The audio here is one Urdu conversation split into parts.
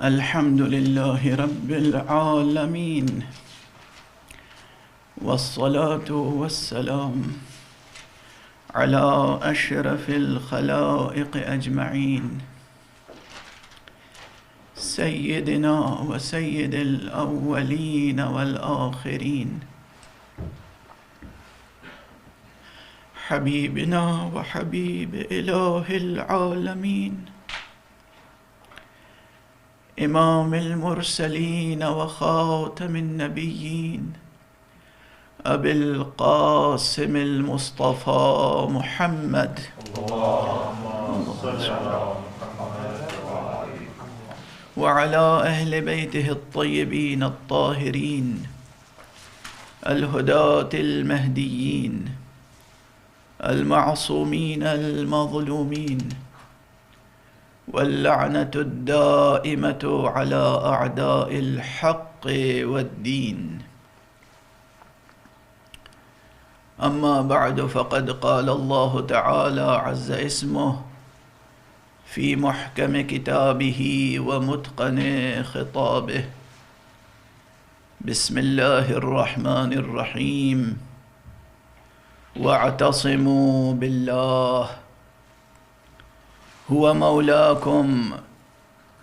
الحمد لله رب العالمين، والصلاة والسلام على أشرف الخلائق أجمعين، سيدنا وسيد الأولين والآخرين، حبيبنا وحبيب إله العالمين، إمام المرسلين وخاتم النبيين، أبي القاسم المصطفى محمد، اللهم صل على محمد وعلى أهل بيته الطيبين الطاهرين الهداة المهديين المعصومين المظلومين، واللعنة الدائمة على أعداء الحق والدين. أما بعد، فقد قال الله تعالى عز اسمه في محكم كتابه ومتقن خطابه: بسم الله الرحمن الرحيم، واعتصموا بالله هو مولاكم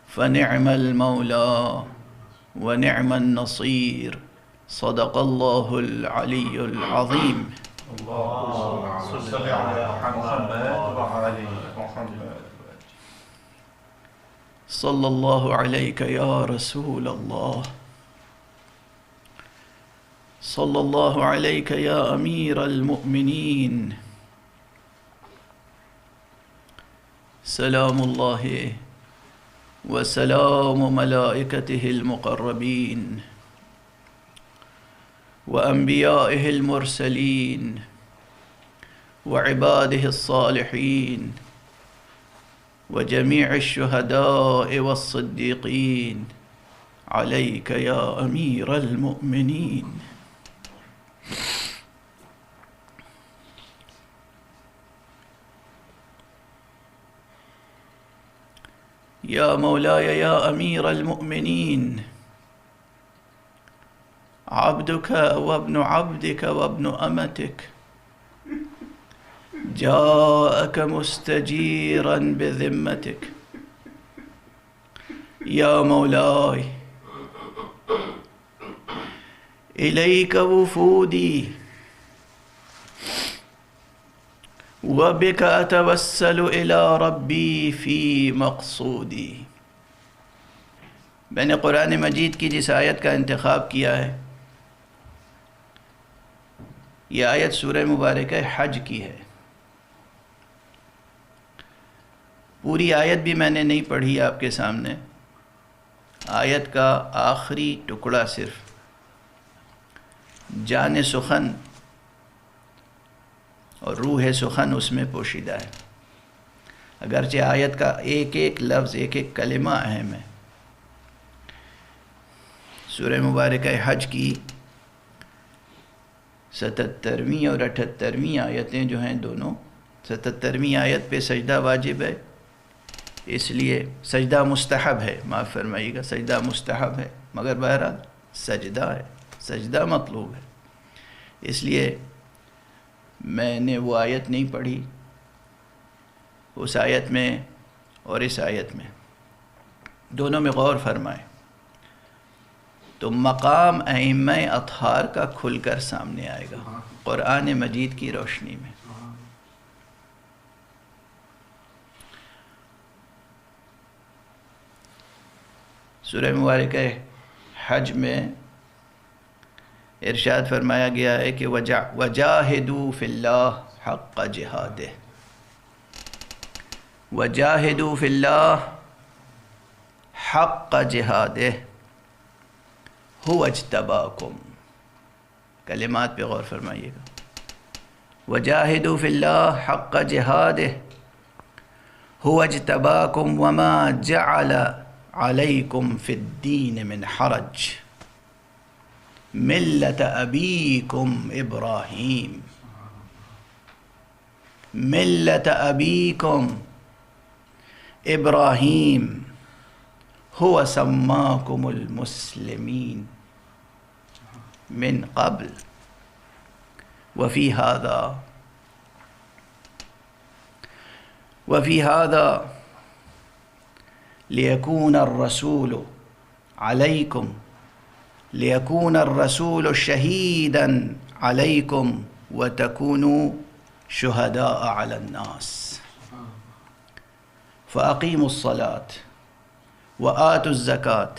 فنعم المولى ونعم النصير. صدق الله العلي العظيم. اللهم صل على محمد وعلى محمد. صلى الله عليك يا رسول الله، صلى الله عليك يا أمير المؤمنين. سلام الله وسلام ملائكته المقربين وأنبيائه المرسلين وعباده الصالحين وجميع الشهداء والصديقين عليك يا أمير المؤمنين. يا مولاي يا أمير المؤمنين، عبدك وابن عبدك وابن أمتك جاءك مستجيرا بذمتك. يا مولاي، إليك وفودي وبك أتوسل إلى ربي في مقصودي. میں نے قرآن مجید کی جس آیت کا انتخاب کیا ہے، یہ آیت سورہ مبارکہ حج کی ہے. پوری آیت بھی میں نے نہیں پڑھی آپ کے سامنے، آیت کا آخری ٹکڑا صرف جان سخن اور روح سخن اس میں پوشیدہ ہے. اگرچہ آیت کا ایک ایک لفظ، ایک ایک کلمہ اہم ہے. سورہ مبارکہ حج کی 77ویں اور 78ویں آیتیں جو ہیں دونوں، 77ویں آیت پہ سجدہ واجب ہے، اس لیے سجدہ مستحب ہے، معاف فرمائیے گا، سجدہ مستحب ہے، مگر بہرحال سجدہ ہے، سجدہ مطلوب ہے. اس لیے میں نے وہ آیت نہیں پڑھی. اس آیت میں اور اس آیت میں دونوں میں غور فرمائیں تو مقام ائمہ اطہار کا کھل کر سامنے آئے گا قرآن مجید کی روشنی میں. سورہ مبارکہ حج میں ارشاد فرمایا گیا ہے کہ وجاہدوا فی اللہ حق جہادہ، وجاہدوا فی اللہ حق جہادہ هو اجتباکم. کلمات پہ غور فرمائیے گا. وجاہدوا فی اللہ حق جہادہ هو اجتباکم وما جعل علیکم فی الدین من حرج ملت ابیکم ابراہیم. ملت ابیکم ابراہیم هو سماكم المسلمين من قبل وفي هذا ليكون الرسول شهيدا عليكم وتكونوا شهداء على الناس فأقيموا الصلاة وآتوا الزكاة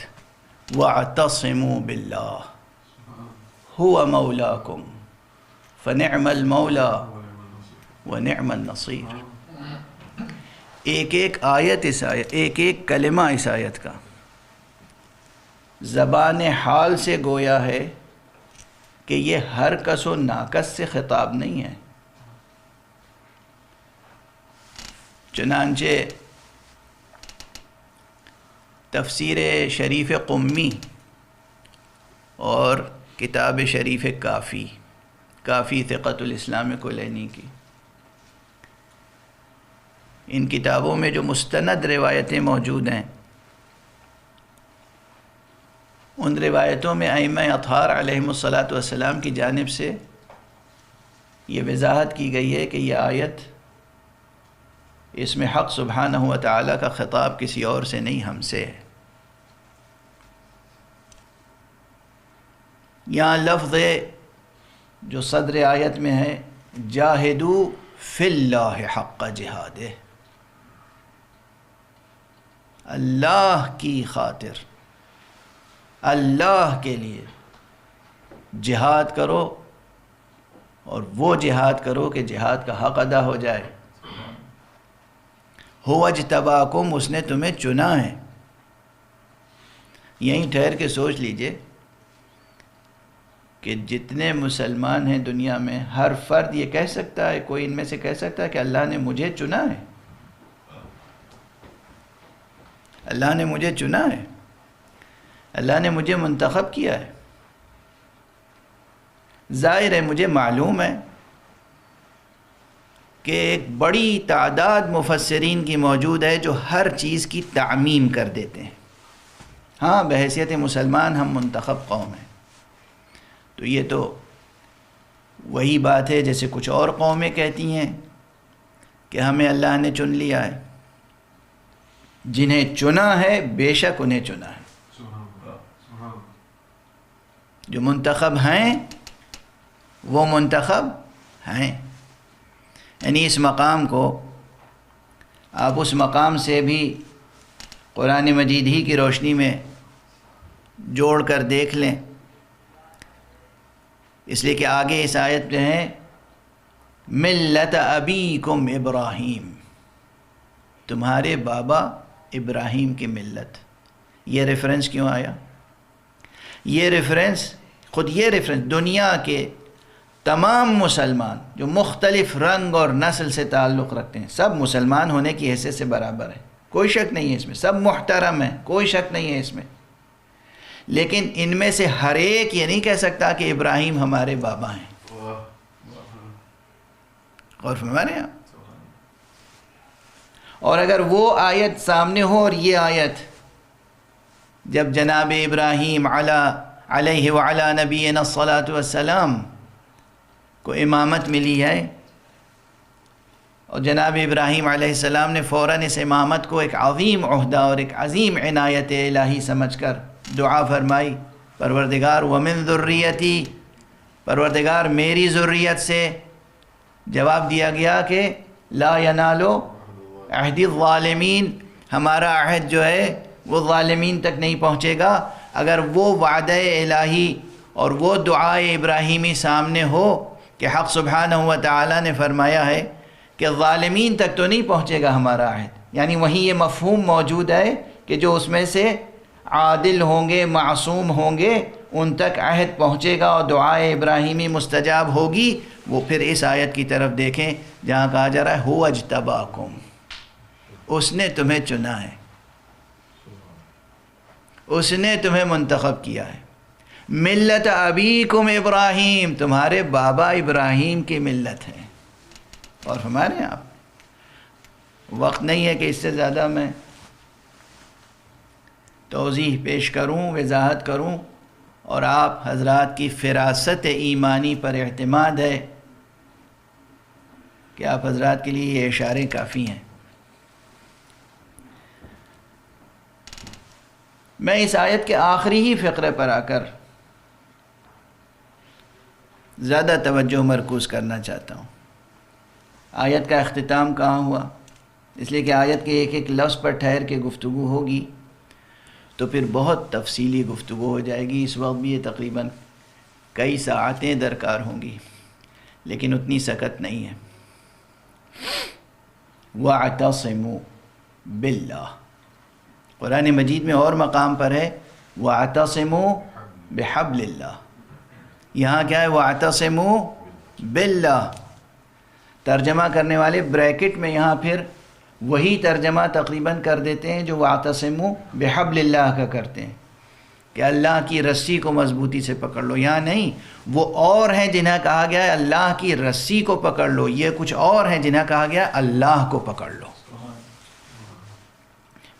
واعتصموا بالله هو مولاكم فنعم المولى ونعم النصير. ایک ایک کلمہ اس آیت کا زبان حال سے گویا ہے کہ یہ ہر کس و ناکس سے خطاب نہیں ہے. چنانچہ تفسیر شریف قمی اور کتاب شریف کافی ثقۃ الاسلام کلینی کی، ان کتابوں میں جو مستند روایتیں موجود ہیں، ان روایتوں میں ائمہ اطہار علیہم الصلاۃ والسلام کی جانب سے یہ وضاحت کی گئی ہے کہ یہ آیت اس میں حق سبحانہ و تعالیٰ کا خطاب کسی اور سے نہیں، ہم سے ہے. یہاں لفظ جو صدر آیت میں ہے جاہدوا فی اللہ حق جہادہ، اللہ کی خاطر، اللہ کے لیے جہاد کرو، اور وہ جہاد کرو کہ جہاد کا حق ادا ہو جائے. هو اجتباکم، اس نے تمہیں چنا ہے. یہیں ٹھہر کے سوچ لیجئے کہ جتنے مسلمان ہیں دنیا میں، ہر فرد یہ کہہ سکتا ہے، کوئی ان میں سے کہہ سکتا ہے کہ اللہ نے مجھے چنا ہے؟ اللہ نے مجھے چنا ہے، اللہ نے مجھے منتخب کیا ہے. ظاہر ہے، مجھے معلوم ہے کہ ایک بڑی تعداد مفسرین کی موجود ہے جو ہر چیز کی تعمیم کر دیتے ہیں. ہاں، بحیثیت مسلمان ہم منتخب قوم ہیں. تو یہ تو وہی بات ہے جیسے کچھ اور قومیں کہتی ہیں کہ ہمیں اللہ نے چن لیا ہے. جنہیں چنا ہے بے شک انہیں چنا ہے. جو منتخب ہیں وہ منتخب ہیں. یعنی اس مقام کو آپ اس مقام سے بھی قرآن مجید ہی کی روشنی میں جوڑ کر دیکھ لیں، اس لیے کہ آگے اس آیت میں ہے ملت ابیکم ابراہیم، تمہارے بابا ابراہیم کی ملت. یہ ریفرنس کیوں آیا؟ یہ ریفرنس دنیا کے تمام مسلمان جو مختلف رنگ اور نسل سے تعلق رکھتے ہیں، سب مسلمان ہونے کی حیثیت سے برابر ہیں، کوئی شک نہیں ہے اس میں، سب محترم ہیں، کوئی شک نہیں ہے اس میں. لیکن ان میں سے ہر ایک یہ نہیں کہہ سکتا کہ ابراہیم ہمارے بابا ہیں. غور فرما رہے ہیں آپ؟ اور اگر وہ آیت سامنے ہو اور یہ آیت، جب جناب ابراہیم علیہ وعلی نبینا الصلاۃ والسلام کو امامت ملی ہے، اور جناب ابراہیم علیہ السلام نے فوراً اس امامت کو ایک عظیم عہدہ اور ایک عظیم عنایت الہی سمجھ کر دعا فرمائی، پروردگار ومن ذریتی، پروردگار میری ذریت سے. جواب دیا گیا کہ لا ینالو عہد الظالمین، ہمارا عہد جو ہے وہ ظالمین تک نہیں پہنچے گا. اگر وہ وعدہ الہی اور وہ دعائے ابراہیمی سامنے ہو کہ حق سبحانہ و تعالیٰ نے فرمایا ہے کہ ظالمین تک تو نہیں پہنچے گا ہمارا عہد، یعنی وہیں یہ مفہوم موجود ہے کہ جو اس میں سے عادل ہوں گے، معصوم ہوں گے، ان تک عہد پہنچے گا اور دعائے ابراہیمی مستجاب ہوگی. وہ پھر اس آیت کی طرف دیکھیں جہاں کہا جا رہا ہے هو اجتباکم، اس نے تمہیں چنا ہے، اس نے تمہیں منتخب کیا ہے. ملت ابیکم ابراہیم، تمہارے بابا ابراہیم کی ملت ہے. اور ہمارے ہیں آپ، وقت نہیں ہے کہ اس سے زیادہ میں توضیح پیش کروں، وضاحت کروں، اور آپ حضرات کی فراست ایمانی پر اعتماد ہے کہ آپ حضرات کے لیے یہ اشارے کافی ہیں۔ میں اس آیت کے آخری ہی فقرے پر آ کر زیادہ توجہ مرکوز کرنا چاہتا ہوں۔ آیت کا اختتام کہاں ہوا؟ اس لیے کہ آیت کے ایک ایک لفظ پر ٹھہر کے گفتگو ہوگی تو پھر بہت تفصیلی گفتگو ہو جائے گی۔ اس وقت بھی یہ تقریباً کئی ساعتیں درکار ہوں گی، لیکن اتنی سکت نہیں ہے۔ وَاعْتَصِمُوا بِاللَّهِ، قرآن مجید میں اور مقام پر ہے وَاعْتَصِمُوا بِحَبْلِ اللَّهِ، یہاں کیا ہے؟ وَاعْتَصِمُوا بِاللَّهِ۔ ترجمہ کرنے والے بریکٹ میں یہاں پھر وہی ترجمہ تقریباً کر دیتے ہیں جو وَاعْتَصِمُوا بِحَبْلِ اللَّهِ کا کرتے ہیں کہ اللہ کی رسی کو مضبوطی سے پکڑ لو۔ یہاں نہیں، وہ اور ہیں جنہیں کہا گیا ہے اللہ کی رسی کو پکڑ لو، یہ کچھ اور ہیں جنہیں کہا گیا ہے اللہ کو پکڑ لو۔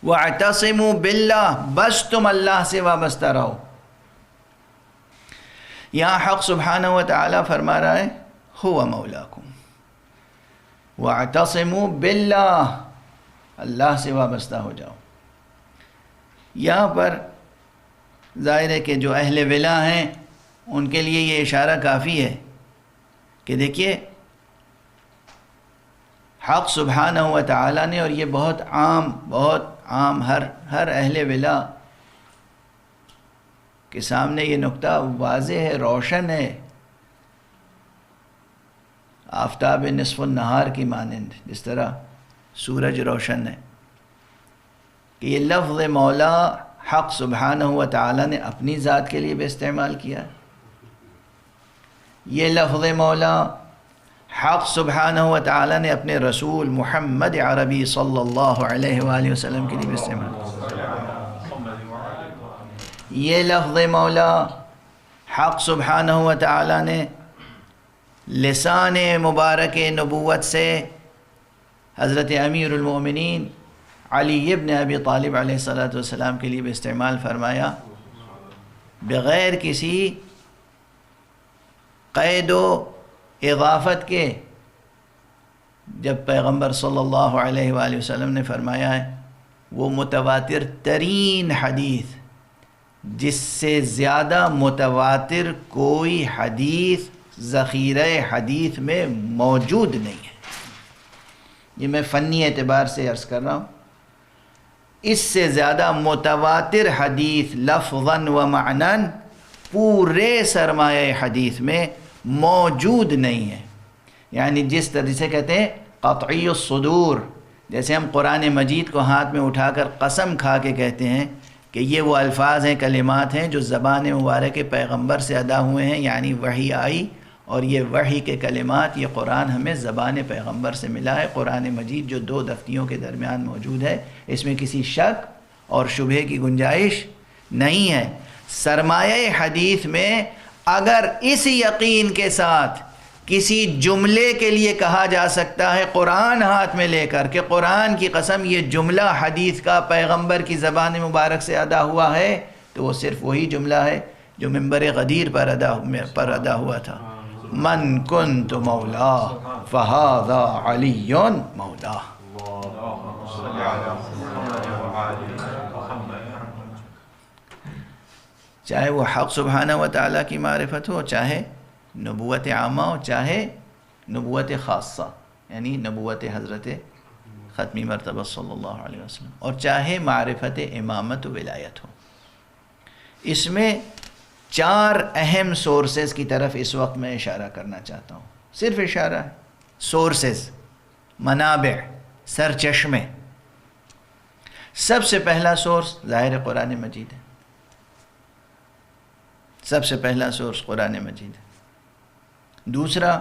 وَاعْتَصِمُوا بِاللَّهِ، بس تم اللہ سے وابستہ رہو۔ یہاں حق سبحانہ و تعالی فرما رہا ہے هُوَ مَوْلَاكُمْ، وَاعْتَصِمُوا بِاللَّهِ، اللہ سے وابستہ ہو جاؤ۔ یہاں پر ظاہر ہے کہ جو اہل ولا ہیں ان کے لیے یہ اشارہ کافی ہے کہ دیکھیے حق سبحانہ و تعالی نے، اور یہ بہت عام ہر اہل ولا کے سامنے یہ نقطہ واضح ہے، روشن ہے، آفتاب نصف النہار کی مانند، جس طرح سورج روشن ہے، کہ یہ لفظ مولا حق سبحانہ و تعالی نے اپنی ذات کے لیے بھی استعمال کیا۔ یہ لفظ مولا حق سبحانہ و تعالی نے اپنے رسول محمد عربی صلی اللہ علیہ وآلہ وسلم کے لیے بھی استعمال کیا۔ یہ لفظ مولا حق سبحانہ و تعالی نے لسان مبارک نبوت سے حضرت امیر المومنین علی ابن ابی طالب علیہ السلام کے لیے بھی استعمال فرمایا، بغیر کسی قید و اضافت کے۔ جب پیغمبر صلی اللہ علیہ وآلہ وسلم نے فرمایا ہے وہ متواتر ترین حدیث، جس سے زیادہ متواتر کوئی حدیث ذخیرہ حدیث میں موجود نہیں ہے، یہ میں فنی اعتبار سے عرض کر رہا ہوں، اس سے زیادہ متواتر حدیث لفظاً و معناً پورے سرمایہ حدیث میں موجود نہیں ہے۔ یعنی جس طرح سے کہتے ہیں قطعی الصدور، جیسے ہم قرآن مجید کو ہاتھ میں اٹھا کر قسم کھا کے کہتے ہیں کہ یہ وہ الفاظ ہیں، کلمات ہیں جو زبان مبارک پیغمبر سے ادا ہوئے ہیں، یعنی وحی آئی اور یہ وحی کے کلمات، یہ قرآن ہمیں زبان پیغمبر سے ملا ہے۔ قرآن مجید جو دو دفتیوں کے درمیان موجود ہے، اس میں کسی شک اور شبہے کی گنجائش نہیں ہے۔ سرمایہ حدیث میں اگر اس یقین کے ساتھ کسی جملے کے لیے کہا جا سکتا ہے قرآن ہاتھ میں لے کر کہ قرآن کی قسم یہ جملہ حدیث کا پیغمبر کی زبان مبارک سے ادا ہوا ہے، تو وہ صرف وہی جملہ ہے جو منبر غدیر پر ادا ہوا تھا، من کنت مولا فہذا علی مولا۔ چاہے وہ حق سبحانہ و تعالیٰ کی معرفت ہو، چاہے نبوت عامہ ہو، چاہے نبوت خاصہ یعنی نبوت حضرت ختمی مرتبہ صلی اللہ علیہ وسلم، اور چاہے معرفت امامت و ولایت ہو۔ اس میں 4 اہم سورسز کی طرف اس وقت میں اشارہ کرنا چاہتا ہوں، صرف اشارہ ہے۔ سورسز، منابع، سرچشمے۔ سب سے پہلا سورس ظاہر قرآن مجید ہے، سب سے پہلا سورس قرآن مجید ہے۔ دوسرا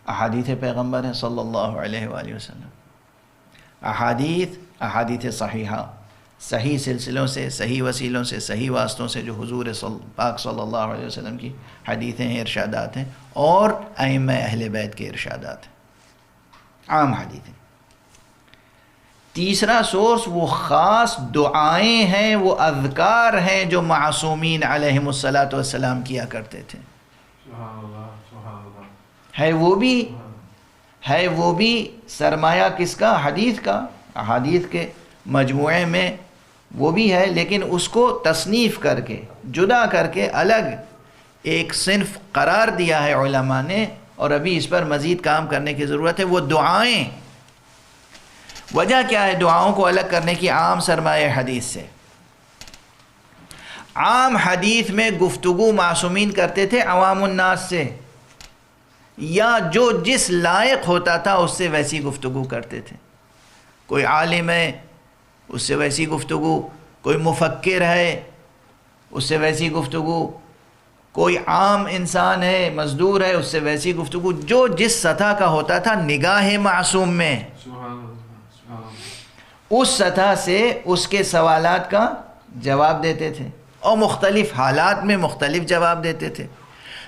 احادیث پیغمبر ہے صلی اللہ علیہ وآلہ وسلم۔ احادیث صحیحہ، صحیح سلسلوں سے، صحیح وسیلوں سے، صحیح واسطوں سے جو حضور پاک صلی اللہ علیہ وسلم کی حدیثیں ہیں، ارشادات ہیں، اور ائمہ اہل بیت کے ارشادات ہیں، عام حدیثیں۔ تیسرا سورس وہ خاص دعائیں ہیں، وہ اذکار ہیں جو معصومین علیہم الصلاۃ والسلام کیا کرتے تھے. ہے وہ بھی سرمایہ کس کا؟ حدیث کا. احادیث کے مجموعے میں وہ بھی ہے، لیکن اس کو تصنیف کر کے، جدا کر کے الگ ایک صنف قرار دیا ہے علماء نے، اور ابھی اس پر مزید کام کرنے کی ضرورت ہے. وہ دعائیں، وجہ کیا ہے دعاؤں کو الگ کرنے کی عام سرمایہ حدیث سے؟ عام حدیث میں گفتگو معصومین کرتے تھے عوام الناس سے، یا جو جس لائق ہوتا تھا اس سے ویسی گفتگو کرتے تھے. کوئی عالم ہے اس سے ویسی گفتگو، کوئی مفکر ہے اس سے ویسی گفتگو، کوئی عام انسان ہے مزدور ہے اس سے ویسی گفتگو، جو جس سطح کا ہوتا تھا نگاہ معصوم میں، اس سطح سے اس کے سوالات کا جواب دیتے تھے، اور مختلف حالات میں مختلف جواب دیتے تھے.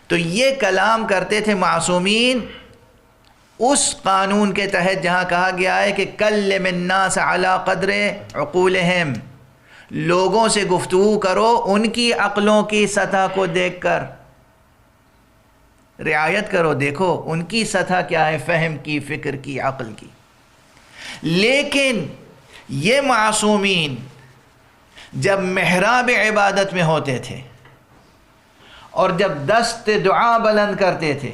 تو یہ کلام کرتے تھے معصومین اس قانون کے تحت جہاں کہا گیا ہے کہ کلم الناس علی قدر عقولہم، لوگوں سے گفتگو کرو ان کی عقلوں کی سطح کو دیکھ کر، رعایت کرو، دیکھو ان کی سطح کیا ہے، فہم کی، فکر کی، عقل کی. لیکن یہ معصومین جب محراب عبادت میں ہوتے تھے اور جب دست دعا بلند کرتے تھے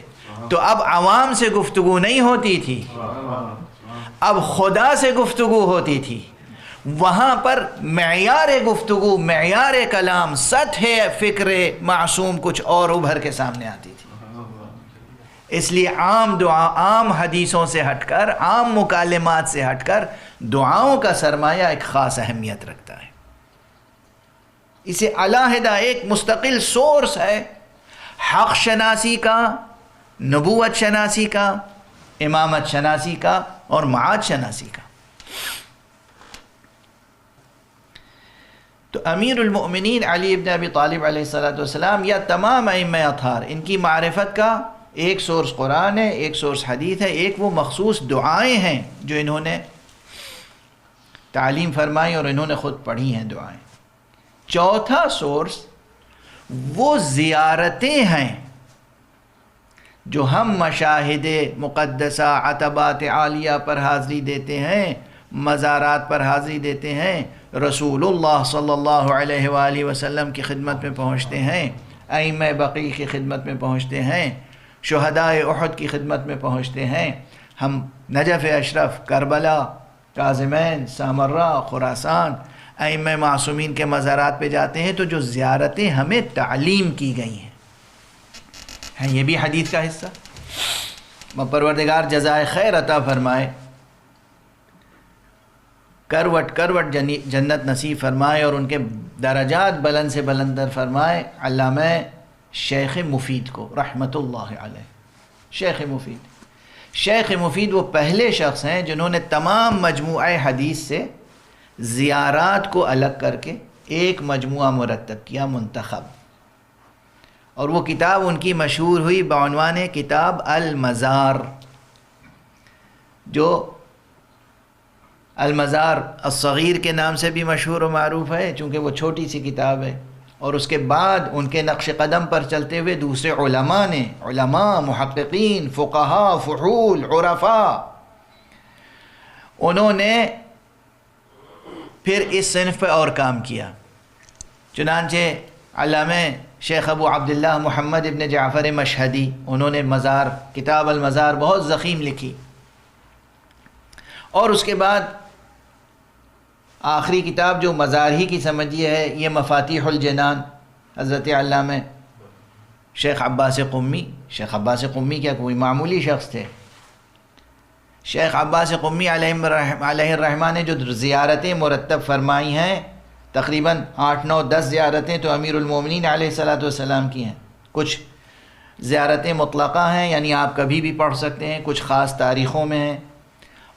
تو اب عوام سے گفتگو نہیں ہوتی تھی، اب خدا سے گفتگو ہوتی تھی. وہاں پر معیار گفتگو، معیار کلام، سطح فکر معصوم کچھ اور ابھر کے سامنے آتی تھی. اس لیے عام دعا، عام حدیثوں سے ہٹ کر، عام مکالمات سے ہٹ کر دعاؤں کا سرمایہ ایک خاص اہمیت رکھتا ہے. اسے علیحدہ ایک مستقل سورس ہے حق شناسی کا، نبوت شناسی کا، امامت شناسی کا اور معاد شناسی کا. تو امیر المؤمنین علی ابن ابی طالب علیہ السلام یا تمام ائمہ اطہار، ان کی معرفت کا ایک سورس قرآن ہے، ایک سورس حدیث ہے، ایک وہ مخصوص دعائیں ہیں جو انہوں نے تعلیم فرمائی اور انہوں نے خود پڑھی ہیں دعائیں. چوتھا سورس وہ زیارتیں ہیں جو ہم مشاہد مقدسہ، عتبات عالیہ پر حاضری دیتے ہیں، مزارات پر حاضری دیتے ہیں، رسول اللہ صلی اللہ علیہ وآلہ وسلم کی خدمت میں پہنچتے ہیں، ائمہ بقیع کی خدمت میں پہنچتے ہیں، شہدائے احد کی خدمت میں پہنچتے ہیں. ہم نجف اشرف، کربلا، کاظمین، سامرہ، خراسان، ائمہ معصومین کے مزارات پہ جاتے ہیں. تو جو زیارتیں ہمیں تعلیم کی گئی ہیں یہ بھی حدیث کا حصہ. پروردگار جزائے خیر عطا فرمائے، کروٹ کروٹ جنت نصیب فرمائے اور ان کے درجات بلند سے بلندر فرمائے علامہ شیخ مفید کو رحمۃ اللہ علیہ. شیخ مفید وہ پہلے شخص ہیں جنہوں نے تمام مجموعہ حدیث سے زیارات کو الگ کر کے ایک مجموعہ مرتب کیا، منتخب. اور وہ کتاب ان کی مشہور ہوئی بعنوان کتاب المزار، جو المزار الصغیر کے نام سے بھی مشہور و معروف ہے چونکہ وہ چھوٹی سی کتاب ہے. اور اس کے بعد ان کے نقش قدم پر چلتے ہوئے دوسرے علماء، محققین، فقہاء، فحول، عرفاء، انہوں نے پھر اس صنف پہ اور کام کیا. چنانچہ علامہ شیخ ابو عبداللہ محمد ابن جعفر مشہدی، انہوں نے مزار، کتاب المزار بہت ضخیم لکھی. اور اس کے بعد آخری کتاب جو مزار ہی کی سمجھیے ہے، یہ مفاتیح الجنان، حضرت علامہ شیخ عباس قمی. شیخ عباس قمی کیا کوئی معمولی شخص تھے؟ شیخ عباس قمی علیہ الرحمٰن نے جو زیارتیں مرتب فرمائی ہیں، تقریباً 8، 9، 10 زیارتیں تو امیر المومنین علیہ السلام کی ہیں. کچھ زیارتیں مطلقہ ہیں، یعنی آپ کبھی بھی پڑھ سکتے ہیں، کچھ خاص تاریخوں میں ہیں.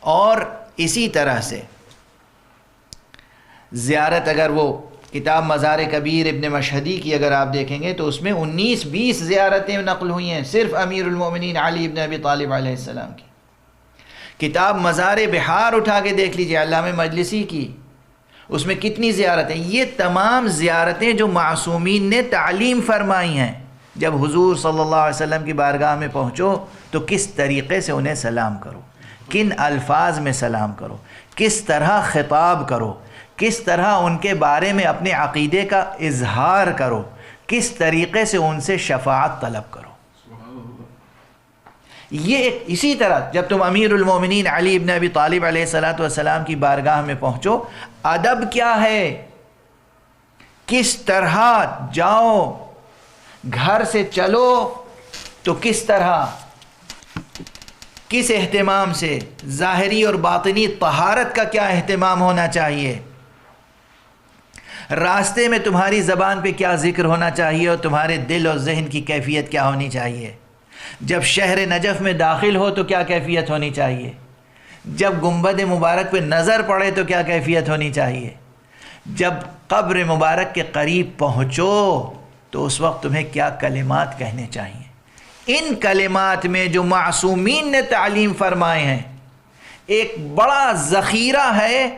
اور اسی طرح سے زیارت، اگر وہ کتاب مزار کبیر ابن مشہدی کی اگر آپ دیکھیں گے تو اس میں 19-20 زیارتیں نقل ہوئی ہیں صرف امیر المومنین علی ابن ابی طالب علیہ السلام کی. کتاب مزار بہار اٹھا کے دیکھ لیجئے علامہ مجلسی کی، اس میں کتنی زیارتیں، یہ تمام زیارتیں جو معصومین نے تعلیم فرمائی ہیں. جب حضور صلی اللہ علیہ وسلم کی بارگاہ میں پہنچو تو کس طریقے سے انہیں سلام کرو، کن الفاظ میں سلام کرو، کس طرح خطاب کرو، کس طرح ان کے بارے میں اپنے عقیدے کا اظہار کرو، کس طریقے سے ان سے شفاعت طلب کرو. یہ اسی طرح جب تم امیر المومنین علی ابن ابی طالب علیہ السلام کی بارگاہ میں پہنچو، ادب کیا ہے، کس طرح جاؤ، گھر سے چلو تو کس طرح، کس اہتمام سے، ظاہری اور باطنی طہارت کا کیا اہتمام ہونا چاہیے، راستے میں تمہاری زبان پہ کیا ذکر ہونا چاہیے اور تمہارے دل اور ذہن کی کیفیت کیا ہونی چاہیے، جب شہر نجف میں داخل ہو تو کیا کیفیت ہونی چاہیے، جب گنبد مبارک پہ نظر پڑے تو کیا کیفیت ہونی چاہیے، جب قبر مبارک کے قریب پہنچو تو اس وقت تمہیں کیا کلمات کہنے چاہیے. ان کلمات میں جو معصومین نے تعلیم فرمائے ہیں ایک بڑا ذخیرہ ہے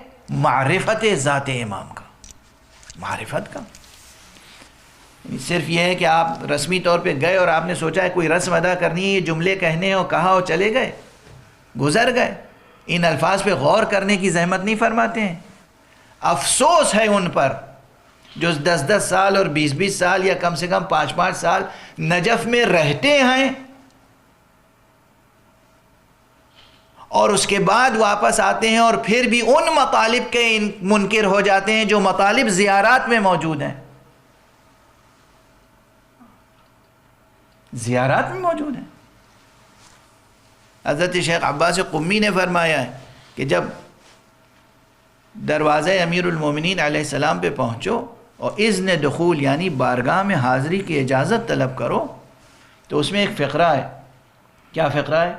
معرفت ذات امام کا، معرفت کا. صرف یہ ہے کہ آپ رسمی طور پہ گئے اور آپ نے سوچا ہے کوئی رسم ادا کرنی ہے، یہ جملے کہنے اور کہا اور چلے گئے، گزر گئے، ان الفاظ پہ غور کرنے کی زحمت نہیں فرماتے ہیں. افسوس ہے ان پر جو 10 سال اور 20 سال یا کم سے کم 5 سال نجف میں رہتے ہیں اور اس کے بعد واپس آتے ہیں اور پھر بھی ان مطالب کے منکر ہو جاتے ہیں جو مطالب زیارات میں موجود ہیں، زیارات میں موجود ہیں. حضرت شیخ عباس قمی نے فرمایا ہے کہ جب دروازہ امیر المومنین علیہ السلام پہ پہنچو اور اذن دخول یعنی بارگاہ میں حاضری کی اجازت طلب کرو تو اس میں ایک فقرہ ہے. کیا فقرہ ہے؟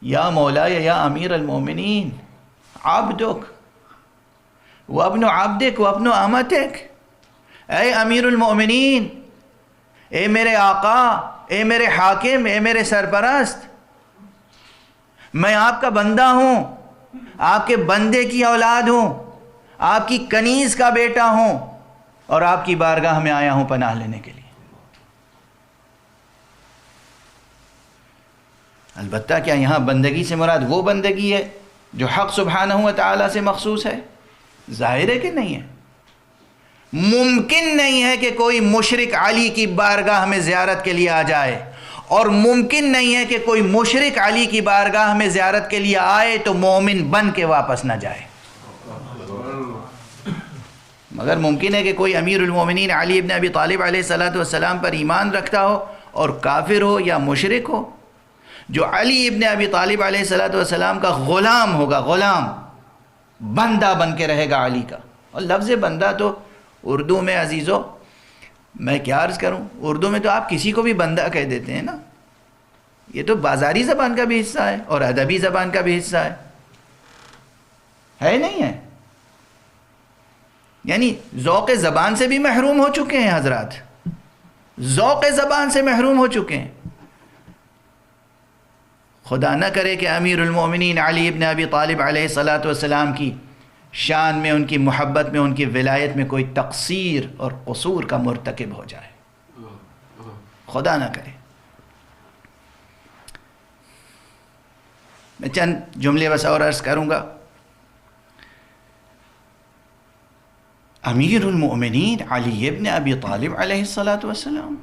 یا مولا یا امیر المومنین عبدک وابن عبدک وابن امتک، اے امیر المومنین، اے میرے آقا، اے میرے حاکم، اے میرے سرپرست، میں آپ کا بندہ ہوں، آپ کے بندے کی اولاد ہوں، آپ کی کنیز کا بیٹا ہوں اور آپ کی بارگاہ میں آیا ہوں پناہ لینے کے لیے. البتہ کیا یہاں بندگی سے مراد وہ بندگی ہے جو حق سبحانہ و تعالیٰ سے مخصوص ہے؟ ظاہر ہے کہ نہیں ہے. ممکن نہیں ہے کہ کوئی مشرک علی کی بارگاہ میں زیارت کے لیے آ جائے، اور ممکن نہیں ہے کہ کوئی مشرک علی کی بارگاہ میں زیارت کے لیے آئے تو مومن بن کے واپس نہ جائے. مگر ممکن ہے کہ کوئی امیر المومنین علی ابن ابی طالب علیہ السلام پر ایمان رکھتا ہو اور کافر ہو یا مشرک ہو، جو علی ابن ابی طالب علیہ السلام کا غلام ہوگا، غلام، بندہ بن کے رہے گا علی کا. اور لفظ بندہ تو اردو میں عزیزو میں کیا عرض کروں، اردو میں تو آپ کسی کو بھی بندہ کہہ دیتے ہیں نا. یہ تو بازاری زبان کا بھی حصہ ہے اور ادبی زبان کا بھی حصہ ہے نہیں ہے؟ یعنی ذوق زبان سے بھی محروم ہو چکے ہیں حضرات، ذوق زبان سے محروم ہو چکے ہیں. خدا نہ کرے کہ امیر المومنین علی ابن ابی طالب علیہ السلام کی شان میں، ان کی محبت میں، ان کی ولایت میں کوئی تقصیر اور قصور کا مرتکب ہو جائے، خدا نہ کرے. میں چند جملے بس اور عرض کروں گا. امیر المؤمنین علی ابن ابی طالب علیہ السلام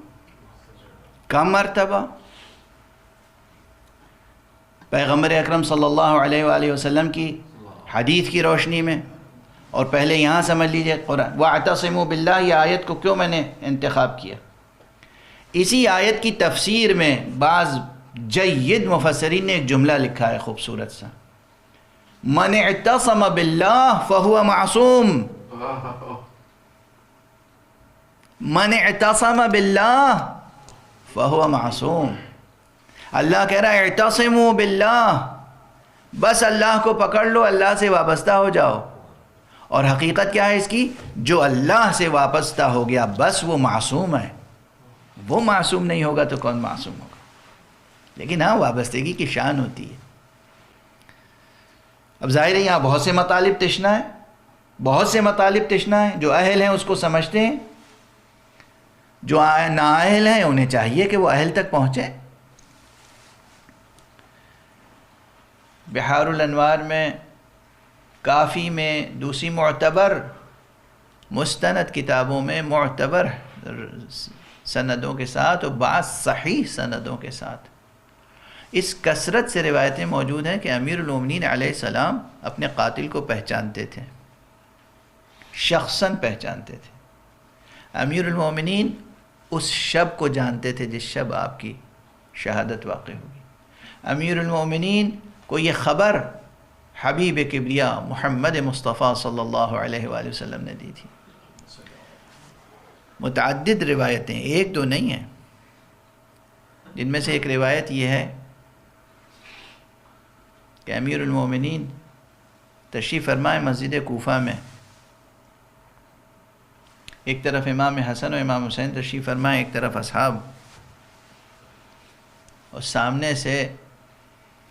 کا مرتبہ پیغمبر اکرم صلی اللہ علیہ وآلہ وسلم کی حدیث کی روشنی میں، اور پہلے یہاں سمجھ لیجئے قرآن وَاعْتَصِمُوا بِاللَّهِ، یہ آیت کو کیوں میں نے انتخاب کیا؟ اسی آیت کی تفسیر میں بعض جید مفسرین نے ایک جملہ لکھا ہے خوبصورت سا، من اعتصم باللہ فہو معصوم. من اعتصم باللہ فہو معصوم. اللہ کہہ رہا ہے اعتصموا باللہ، بس اللہ کو پکڑ لو، اللہ سے وابستہ ہو جاؤ. اور حقیقت کیا ہے اس کی؟ جو اللہ سے وابستہ ہو گیا بس وہ معصوم ہے. وہ معصوم نہیں ہوگا تو کون معصوم ہوگا؟ لیکن ہاں وابستگی کی شان ہوتی ہے. اب ظاہر ہے یہاں بہت سے مطالب تشنا ہے، بہت سے مطالب تشنا ہے. جو اہل ہیں اس کو سمجھتے ہیں، جو نااہل ہیں انہیں چاہیے کہ وہ اہل تک پہنچیں. بحار الانوار میں، کافی میں، دوسری معتبر مستند کتابوں میں معتبر سندوں کے ساتھ اور بعض صحیح سندوں کے ساتھ اس کثرت سے روایتیں موجود ہیں کہ امیر المومنین علیہ السلام اپنے قاتل کو پہچانتے تھے، شخصاً پہچانتے تھے. امیر المومنین اس شب کو جانتے تھے جس شب آپ کی شہادت واقع ہوگی. امیر المومنین کو یہ خبر حبیب کبریا محمد مصطفیٰ صلی اللہ علیہ وآلہ وسلم نے دی تھی. متعدد روایتیں، ایک دو نہیں ہیں، جن میں سے ایک روایت یہ ہے کہ امیر المومنین تشریف فرمائے مسجد کوفہ میں. ایک طرف امام حسن و امام حسین تشریف فرمائے، ایک طرف اصحاب، اور سامنے سے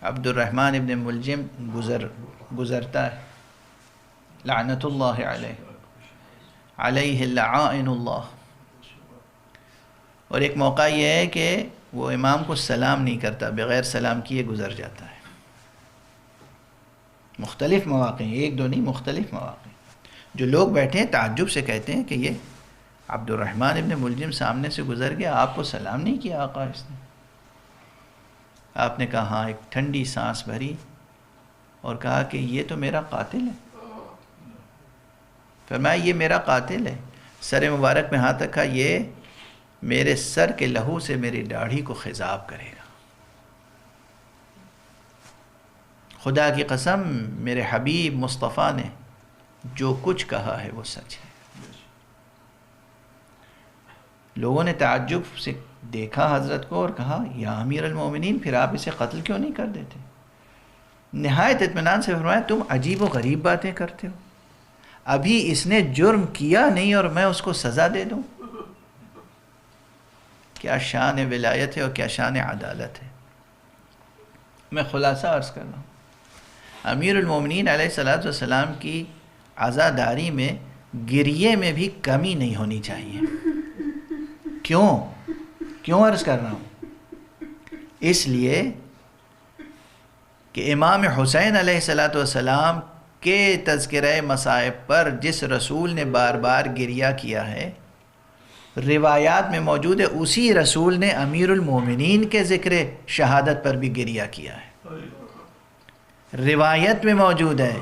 عبد الرحمن ابن ملجم گزرتا ہے، لعنت اللہ علیہ، علیہ لعائن اللہ. اور ایک موقع یہ ہے کہ وہ امام کو سلام نہیں کرتا، بغیر سلام کیے گزر جاتا ہے. مختلف مواقع ہیں، ایک دو نہیں، مختلف مواقع. جو لوگ بیٹھے ہیں تعجب سے کہتے ہیں کہ یہ عبد الرحمن ابن ملجم سامنے سے گزر گیا، آپ کو سلام نہیں کیا آقا اس نے. آپ نے کہا ہاں، ایک ٹھنڈی سانس بھری اور کہا کہ یہ تو میرا قاتل ہے. فرمایا یہ میرا قاتل ہے. سر مبارک میں ہاتھ رکھا، یہ میرے سر کے لہو سے میری داڑھی کو خضاب کرے گا. خدا کی قسم میرے حبیب مصطفیٰ نے جو کچھ کہا ہے وہ سچ ہے. لوگوں نے تعجب سے دیکھا حضرت کو اور کہا یا امیر المومنین، پھر آپ اسے قتل کیوں نہیں کر دیتے؟ نہایت اطمینان سے فرمایا تم عجیب و غریب باتیں کرتے ہو، ابھی اس نے جرم کیا نہیں اور میں اس کو سزا دے دوں؟ کیا شان ولایت ہے اور کیا شان عدالت ہے. میں خلاصہ عرض کر رہا ہوں، امیر المومنین علیہ السلام کی عزاداری میں گریے میں بھی کمی نہیں ہونی چاہیے. کیوں عرض کر رہا ہوں؟ اس لیے کہ امام حسین علیہ السلام کے تذکرہ مصائب پر جس رسول نے بار بار گریہ کیا ہے، روایات میں موجود ہے اسی رسول نے امیر المومنین کے ذکر شہادت پر بھی گریہ کیا ہے. روایت میں موجود ہے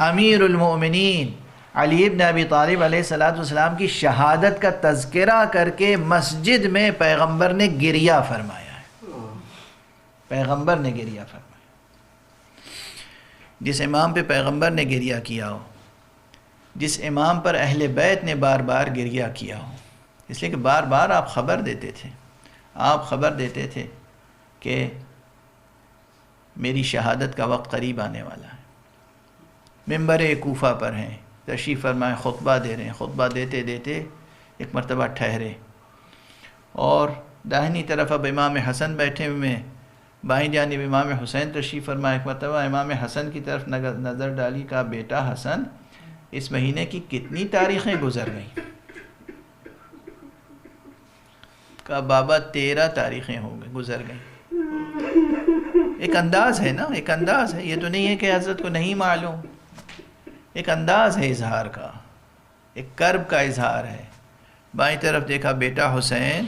امیر المومنین علی ابن ابی طالب علیہ السلام کی شہادت کا تذکرہ کر کے مسجد میں پیغمبر نے گریہ فرمایا ہے. پیغمبر نے گریہ فرمایا. جس امام پہ پیغمبر نے گریہ کیا ہو، جس امام پر اہل بیت نے بار بار گریہ کیا ہو، اس لیے کہ بار بار آپ خبر دیتے تھے کہ میری شہادت کا وقت قریب آنے والا ہے. ممبر کوفہ پر ہیں، تشریف فرمائے، خطبہ دے رہے ہیں. خطبہ دیتے دیتے ایک مرتبہ ٹھہرے اور داہنی طرف اب امام حسن بیٹھے ہوئے، بائیں جانب امام حسین تشریف فرمائے. ایک مرتبہ امام حسن کی طرف نظر ڈالی، کہا بیٹا حسن، اس مہینے کی کتنی تاریخیں گزر گئیں؟ کہا بابا 13 تاریخیں گزر گئیں. ایک انداز ہے نا، ایک انداز ہے. یہ تو نہیں ہے کہ حضرت کو نہیں معلوم. ایک انداز ہے اظہار کا، ایک کرب کا اظہار ہے. بائیں طرف دیکھا، بیٹا حسین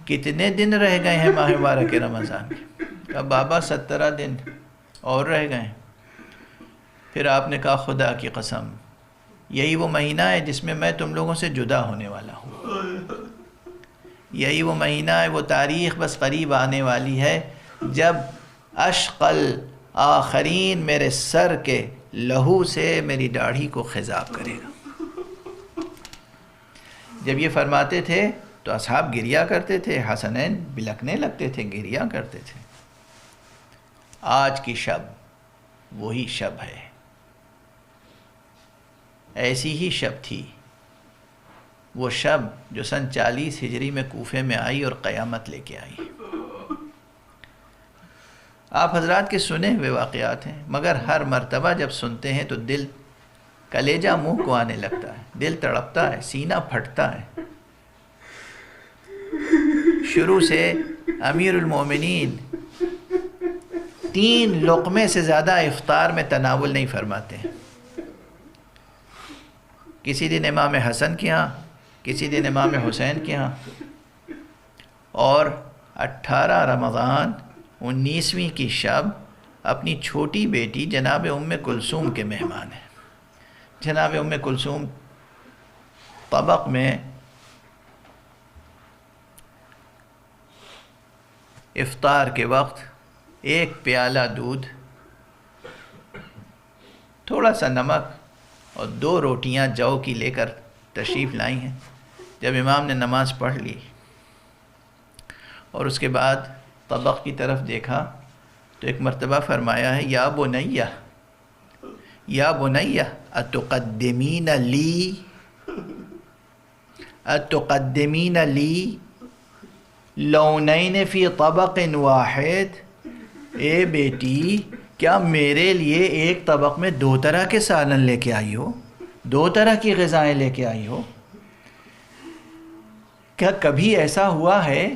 کتنے دن رہ گئے ہیں ماہ مبارک رمضان کے؟ کہا بابا 17 دن اور رہ گئے. پھر آپ نے کہا خدا کی قسم یہی وہ مہینہ ہے جس میں میں تم لوگوں سے جدا ہونے والا ہوں. یہی وہ مہینہ ہے، وہ تاریخ بس قریب آنے والی ہے جب اشقل آخرین میرے سر کے لہو سے میری داڑھی کو خضاب کرے گا. جب یہ فرماتے تھے تو اصحاب گریہ کرتے تھے، حسنین بلکنے لگتے تھے، گریہ کرتے تھے. آج کی شب وہی شب ہے، ایسی ہی شب تھی وہ شب جو سن 40 ہجری میں کوفے میں آئی اور قیامت لے کے آئی. آپ حضرات کے سنے ہوئے واقعات ہیں، مگر ہر مرتبہ جب سنتے ہیں تو دل کلیجہ منہ کو آنے لگتا ہے، دل تڑپتا ہے، سینہ پھٹتا ہے۔ شروع سے امیر المومنین 3 لقمے سے زیادہ افطار میں تناول نہیں فرماتے ہیں۔ کسی دن امام حسن کے ہاں، کسی دن امام حسین کے ہاں، اور 18 رمضان 19ویں کی شب اپنی چھوٹی بیٹی جناب ام کلثوم کے مہمان ہیں۔ جناب ام کلثوم طبق میں افطار کے وقت 1 پیالہ دودھ، تھوڑا سا نمک اور 2 روٹیاں جو کی لے کر تشریف لائی ہیں۔ جب امام نے نماز پڑھ لی اور اس کے بعد طبق کی طرف دیکھا تو ایک مرتبہ فرمایا ہے، یا بنیہ یا بنیہ اتقدمین لی اتقدمین لی لونین فی طبق واحد، اے بیٹی کیا میرے لیے ایک طبق میں 2 طرح کے سالن لے کے آئی ہو، 2 طرح کی غذائیں لے کے آئی ہو؟ کیا کبھی ایسا ہوا ہے؟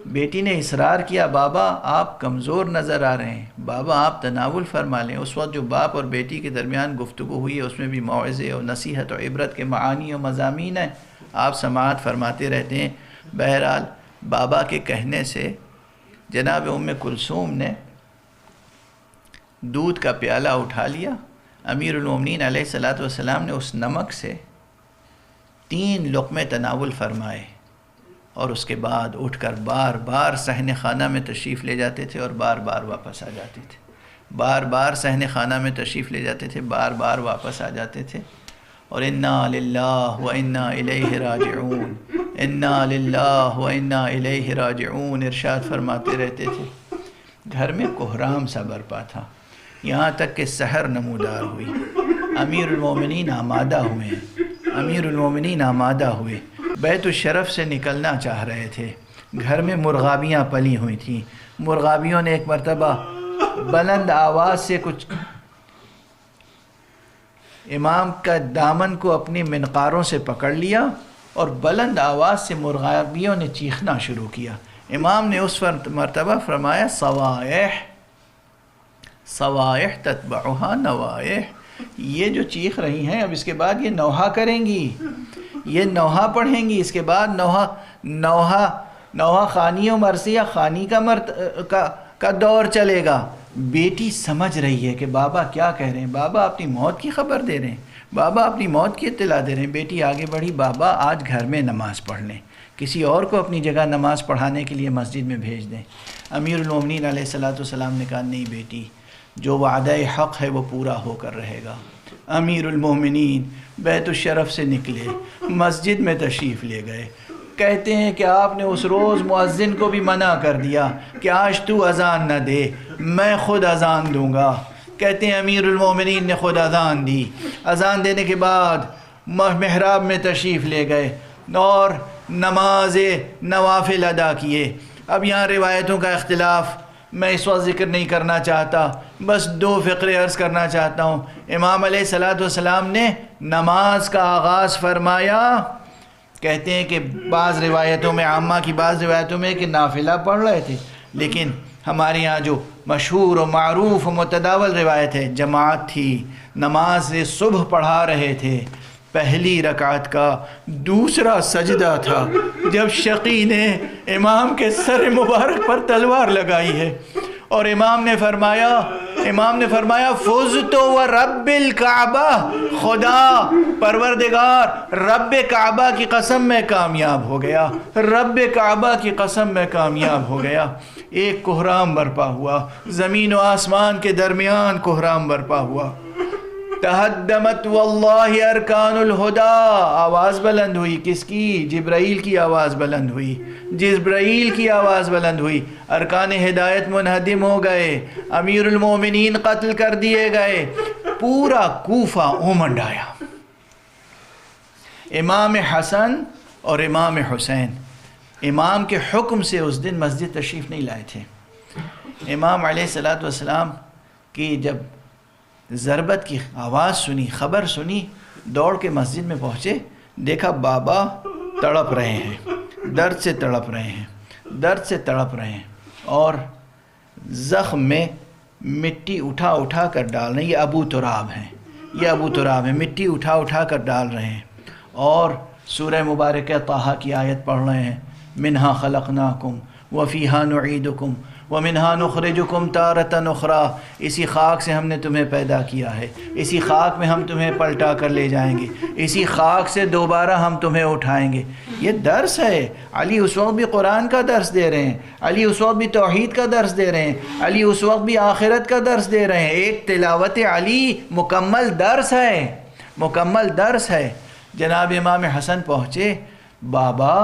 بیٹی نے اصرار کیا، بابا آپ کمزور نظر آ رہے ہیں، بابا آپ تناول فرما لیں۔ اس وقت جو باپ اور بیٹی کے درمیان گفتگو ہوئی ہے اس میں بھی موعظے اور نصیحت اور عبرت کے معانی و مضامین ہیں، آپ سماعت فرماتے رہتے ہیں۔ بہرحال بابا کے کہنے سے جناب ام کلثوم نے دودھ کا پیالہ اٹھا لیا۔ امیر المومنین علیہ الصلوۃ والسلام نے اس نمک سے 3 لقمے تناول فرمائے اور اس کے بعد اٹھ کر بار بار صحن خانہ میں تشریف لے جاتے تھے اور بار بار واپس آ جاتے تھے، بار بار صحن خانہ میں تشریف لے جاتے تھے، بار بار واپس آ جاتے تھے، اور انا للہ و انا الیہ راجعون، انا للہ و انا الیہ راجعون ارشاد فرماتے رہتے تھے۔ گھر میں کوہرام سا برپا تھا، یہاں تک کہ سحر نمودار ہوئی۔ امیر المومنین آمادہ ہوئے، امیر المومنین آمادہ ہوئے، بیت الشرف سے نکلنا چاہ رہے تھے۔ گھر میں مرغابیاں پلی ہوئی تھیں۔ مرغابیوں نے ایک مرتبہ بلند آواز سے کچھ امام کا دامن کو اپنی منقاروں سے پکڑ لیا اور بلند آواز سے مرغابیوں نے چیخنا شروع کیا۔ امام نے اس مرتبہ فرمایا، صوائح صوائح تتبعها نوائح، یہ جو چیخ رہی ہیں اب اس کے بعد یہ نوحہ کریں گی، یہ نوحہ پڑھیں گی، اس کے بعد نوحہ خانی و مرثیہ خانی کا دور چلے گا۔ بیٹی سمجھ رہی ہے کہ بابا کیا کہہ رہے ہیں، بابا اپنی موت کی خبر دے رہے ہیں، بابا اپنی موت کی اطلاع دے رہے ہیں۔ بیٹی آگے بڑھی، بابا آج گھر میں نماز پڑھ لیں، کسی اور کو اپنی جگہ نماز پڑھانے کے لیے مسجد میں بھیج دیں۔ امیر المومنین علیہ الصلوۃ والسلام نے کہا، نہیں بیٹی، جو وعدہ حق ہے وہ پورا ہو کر رہے گا۔ امیر المومنین بیت الشرف سے نکلے، مسجد میں تشریف لے گئے۔ کہتے ہیں کہ آپ نے اس روز مؤذن کو بھی منع کر دیا کہ آج تو اذان نہ دے، میں خود اذان دوں گا۔ کہتے ہیں امیر المومنین نے خود اذان دی۔ اذان دینے کے بعد محراب میں تشریف لے گئے اور نماز نوافل ادا کیے۔ اب یہاں روایتوں کا اختلاف میں اس وقت ذکر نہیں کرنا چاہتا، بس 2 فقرے عرض کرنا چاہتا ہوں۔ امام علیہ الصلوۃ والسلام نے نماز کا آغاز فرمایا، کہتے ہیں کہ بعض روایتوں میں، عامہ کی بعض روایتوں میں کہ نافلہ پڑھ رہے تھے، لیکن ہمارے یہاں جو مشہور و معروف و متداول روایت ہے، جماعت تھی، نماز صبح پڑھا رہے تھے، پہلی رکعت کا دوسرا سجدہ تھا جب شقی نے امام کے سر مبارک پر تلوار لگائی ہے اور امام نے فرمایا فزت و رب الکعبہ، خدا پروردگار رب کعبہ کی قسم میں کامیاب ہو گیا، رب کعبہ کی قسم میں کامیاب ہو گیا۔ ایک کوہرام برپا ہوا، زمین و آسمان کے درمیان کوہرام برپا ہوا۔ تہدمت واللہ ارکان الہدا، آواز بلند ہوئی، کس کی؟ جبرائیل کی آواز بلند ہوئی، جبرائیل کی آواز بلند ہوئی، ارکان ہدایت منہدم ہو گئے، امیر المومنین قتل کر دیے گئے، پورا کوفہ اومنڈ آیا۔ امام حسن اور امام حسین امام کے حکم سے اس دن مسجد تشریف نہیں لائے تھے، امام علیہ الصلوۃ والسلام کی جب ضربت کی آواز سنی، خبر سنی، دوڑ کے مسجد میں پہنچے، دیکھا بابا تڑپ رہے ہیں، درد سے تڑپ رہے ہیں، درد سے تڑپ رہے ہیں، اور زخم میں مٹی اٹھا اٹھا کر ڈال رہے ہیں. یہ ابو تراب ہیں، یہ ابو تراب ہیں، مٹی اٹھا اٹھا کر ڈال رہے ہیں، اور سورہ مبارکہ طٰہٰ کی آیت پڑھ رہے ہیں، منہا خلقناکم وفیہا نعیدکم ومنہا نخرجکم تارۃ اخریٰ. اسی خاک سے ہم نے تمہیں پیدا کیا ہے، اسی خاک میں ہم تمہیں پلٹا کر لے جائیں گے، اسی خاک سے دوبارہ ہم تمہیں اٹھائیں گے. یہ درس ہے. علی اس وقت بھی قرآن کا درس دے رہے ہیں، علی اس وقت بھی توحید کا درس دے رہے ہیں، علی اس وقت بھی آخرت کا درس دے رہے ہیں. ایک تلاوت علی مکمل درس ہے، مکمل درس ہے. جناب امام حسن پہنچے، بابا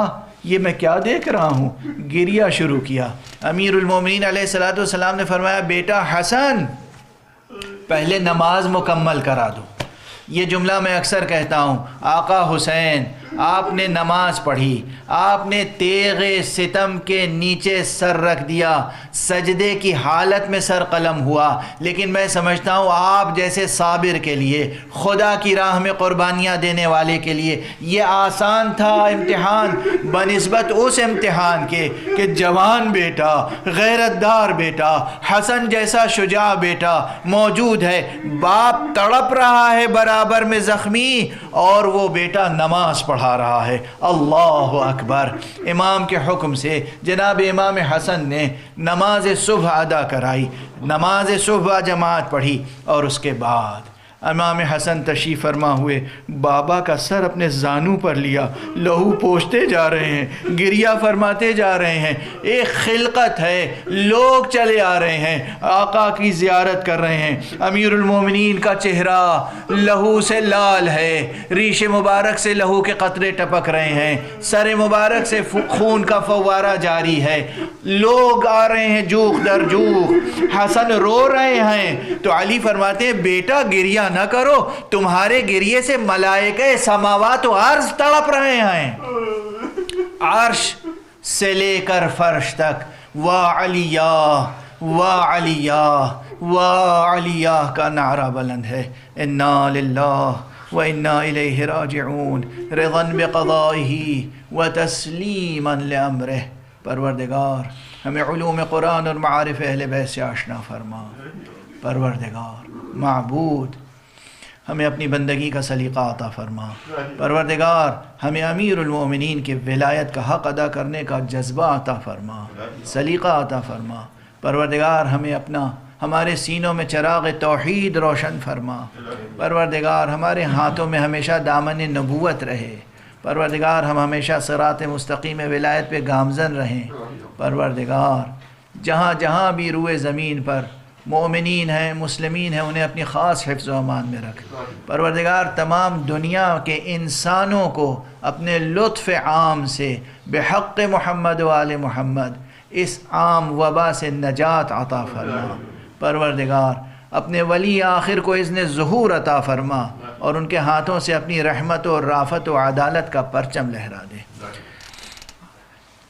یہ میں کیا دیکھ رہا ہوں؟ گریہ شروع کیا. امیر المومنین علیہ الصلوۃ والسلام نے فرمایا، بیٹا حسن پہلے نماز مکمل کرا دو. یہ جملہ میں اکثر کہتا ہوں، آقا حسین آپ نے نماز پڑھی، آپ نے تیغ ستم کے نیچے سر رکھ دیا، سجدے کی حالت میں سر قلم ہوا، لیکن میں سمجھتا ہوں آپ جیسے صابر کے لیے، خدا کی راہ میں قربانیاں دینے والے کے لیے یہ آسان تھا امتحان بنسبت اس امتحان کے کہ جوان بیٹا، غیرت دار بیٹا، حسن جیسا شجاع بیٹا موجود ہے، باپ تڑپ رہا ہے برابر میں زخمی، اور وہ بیٹا نماز پڑھا رہا ہے. اللہ اکبر. امام کے حکم سے جناب امام حسن نے نماز صبح ادا کرائی، نماز صبح جماعت پڑھی، اور اس کے بعد امام حسن تشریف فرما ہوئے، بابا کا سر اپنے زانوں پر لیا، لہو پوچھتے جا رہے ہیں، گریہ فرماتے جا رہے ہیں. ایک خلقت ہے، لوگ چلے آ رہے ہیں، آقا کی زیارت کر رہے ہیں. امیر المومنین کا چہرہ لہو سے لال ہے، ریش مبارک سے لہو کے قطرے ٹپک رہے ہیں، سر مبارک سے خون کا فوارہ جاری ہے، لوگ آ رہے ہیں جوخ در جوخ. حسن رو رہے ہیں تو علی فرماتے ہیں، بیٹا گریہ نہ کرو، تمہارے گریے سے ملائکہ سماوات و عرض تڑپ رہے ہیں. عرش سے لے کر فرش تک وا علیہ وا علیہ وا علیہ کا نعرہ بلند ہے. انا للہ و انا الیہ راجعون، رضا بقضائہ و تسلیما لامرہ. پروردگار ہمیں علوم قرآن اور معارف اہل بیت سے آشنا فرما. پروردگار معبود ہمیں اپنی بندگی کا سلیقہ عطا فرما. پروردگار ہمیں امیر المومنین کی ولایت کا حق ادا کرنے کا جذبہ عطا فرما، سلیقہ عطا فرما. پروردگار ہمیں ہمارے سینوں میں چراغ توحید روشن فرما. پروردگار ہمارے ہاتھوں میں ہمیشہ دامن نبوت رہے. پروردگار ہم ہمیشہ صراط مستقیم ولایت پہ گامزن رہیں. پروردگار جہاں جہاں بھی روئے زمین پر مومنین ہیں، مسلمین ہیں، انہیں اپنی خاص حفظ و امان میں رکھ. پروردگار تمام دنیا کے انسانوں کو اپنے لطف عام سے بحق محمد و آل محمد اس عام وبا سے نجات عطا فرما. پروردگار اپنے ولی آخر کو اذن ظہور عطا فرما، اور ان کے ہاتھوں سے اپنی رحمت و رافت و عدالت کا پرچم لہرا دے.